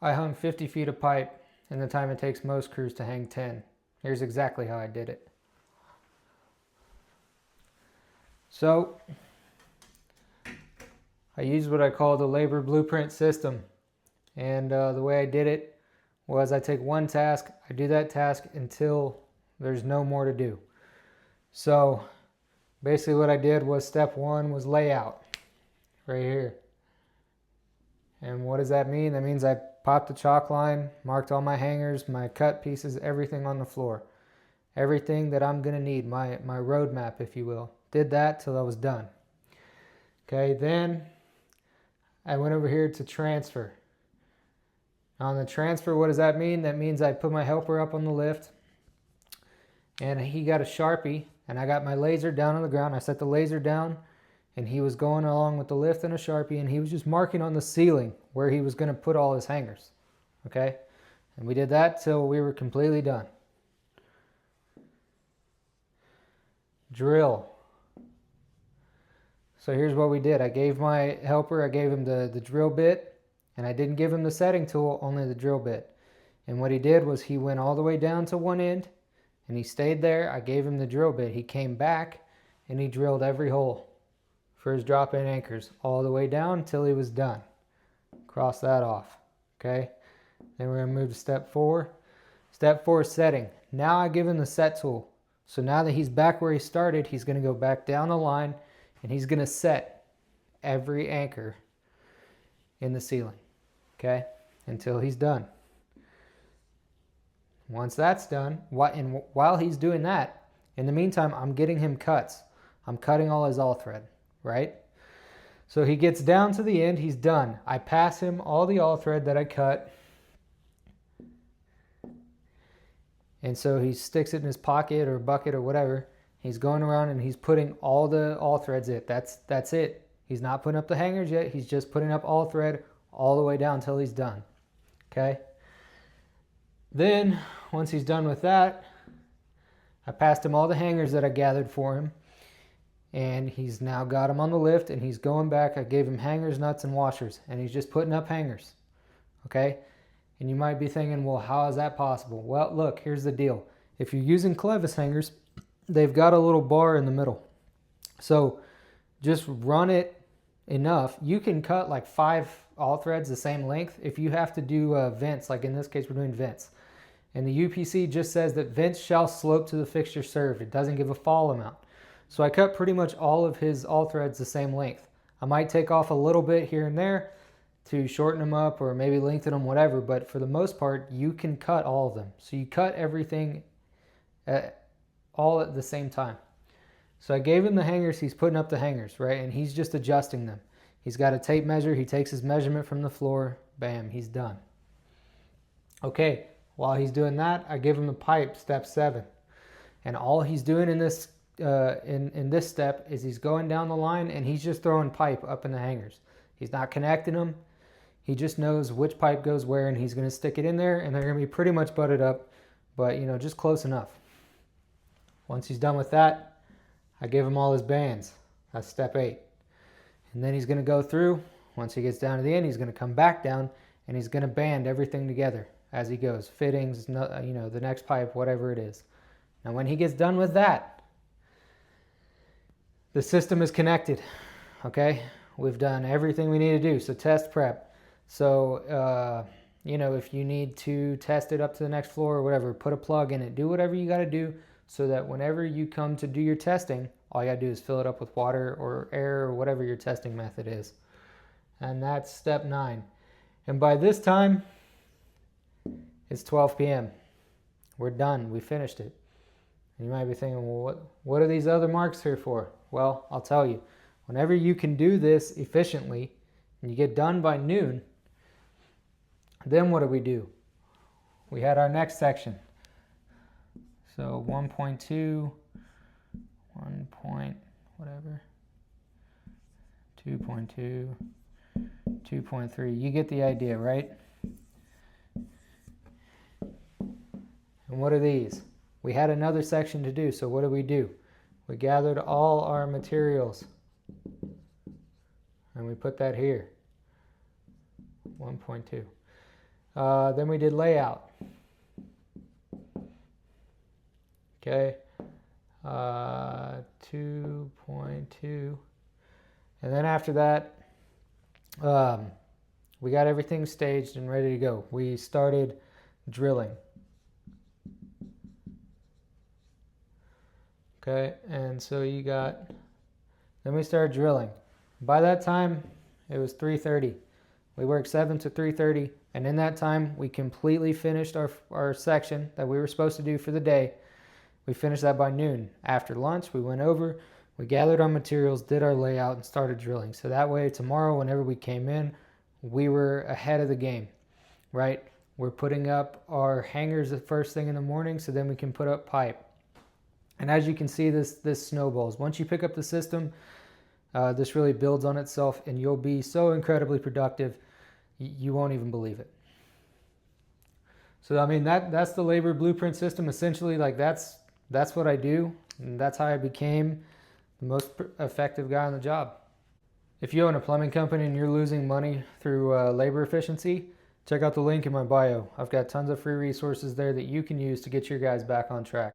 I hung 50 feet of pipe in the time it takes most crews to hang 10. Here's exactly how I did it. So, I used what I call the labor blueprint system. And the way I did it was I take one task, I do that task until there's no more to do. So, basically what I did was step one was layout, right here. And what does that mean? That means I popped the chalk line, marked all my hangers, my cut pieces, everything on the floor. Everything that I'm going to need, my roadmap, if you will. Did that till I was done. Okay, then I went over here to transfer. On the transfer, what does that mean? That means I put my helper up on the lift, and he got a Sharpie, and I got my laser down on the ground. I set the laser down, and he was going along with the lift and a Sharpie, and he was just marking on the ceiling where he was going to put all his hangers. Okay, and we did that till we were completely done. Drill. So here's what we did. I gave my helper, I gave him the drill bit, and I didn't give him the setting tool, only the drill bit. And what he did was he went all the way down to one end, and he stayed there. I gave him the drill bit. He came back, and he drilled every hole for his drop-in anchors all the way down until he was done. Cross that off, okay? Then we're gonna move to step 4. Step 4 is setting. Now I give him the set tool. So now that he's back where he started, he's gonna go back down the line, and he's gonna set every anchor in the ceiling, okay? Until he's done. Once that's done, while he's doing that, in the meantime, I'm getting him cuts. I'm cutting all his all thread, right? So he gets down to the end, he's done. I pass him all the all thread that I cut. And so he sticks it in his pocket or bucket or whatever. He's going around and he's putting all the all threads in. That's it. He's not putting up the hangers yet. He's just putting up all thread all the way down until he's done. Okay? Then, once he's done with that, I passed him all the hangers that I gathered for him. And he's now got them on the lift and he's going back. I gave him hangers, nuts, and washers. And he's just putting up hangers. Okay? And you might be thinking, well, how is that possible? Well, look, here's the deal. If you're using clevis hangers, they've got a little bar in the middle. So just run it enough. You can cut like 5 all threads the same length if you have to do vents, like in this case we're doing vents. And the UPC just says that vents shall slope to the fixture served. It doesn't give a fall amount. So I cut pretty much all of his all threads the same length. I might take off a little bit here and there to shorten them up or maybe lengthen them, whatever, but for the most part you can cut all of them. So you cut everything all at the same time. So I gave him the hangers, he's putting up the hangers, right? And he's just adjusting them. He's got a tape measure, he takes his measurement from the floor, bam, he's done. Okay, while he's doing that, I give him the pipe, step 7. And all he's doing in this this step is he's going down the line and he's just throwing pipe up in the hangers. He's not connecting them. He just knows which pipe goes where and he's going to stick it in there and they're going to be pretty much butted up, but you know, just close enough. Once he's done with that, I give him all his bands. That's step 8. And then he's going to go through. Once he gets down to the end, he's going to come back down and he's going to band everything together as he goes. Fittings, you know, the next pipe, whatever it is. Now when he gets done with that, the system is connected. Okay? We've done everything we need to do. So test prep. So, you know, if you need to test it up to the next floor or whatever, put a plug in it. Do whatever you got to do so that whenever you come to do your testing, all you got to do is fill it up with water or air or whatever your testing method is. And that's step 9. And by this time, it's 12 p.m. We're done. We finished it. And you might be thinking, well, what are these other marks here for? Well, I'll tell you. Whenever you can do this efficiently and you get done by noon, then what do? We had our next section. So 1.2, 1 point, whatever, 2.2, 2.3. You get the idea, right? And what are these? We had another section to do, so what do? We gathered all our materials and we put that here, 1.2. Then we did layout. Okay, 2.2. And then after that, we got everything staged and ready to go. We started drilling. Okay, and so then we started drilling. By that time, it was 3:30. We worked 7 to 3:30, and in that time, we completely finished our section that we were supposed to do for the day. We finished that by noon. After lunch, we went over, we gathered our materials, did our layout, and started drilling. So that way, tomorrow, whenever we came in, we were ahead of the game, right? We're putting up our hangers the first thing in the morning, so then we can put up pipe. And as you can see, this snowballs. Once you pick up the system, this really builds on itself, and you'll be so incredibly productive, you won't even believe it. So I mean, that's the labor blueprint system. Essentially, like that's what I do, and that's how I became the most effective guy on the job. If you own a plumbing company and you're losing money through labor efficiency, check out the link in my bio. I've got tons of free resources there that you can use to get your guys back on track.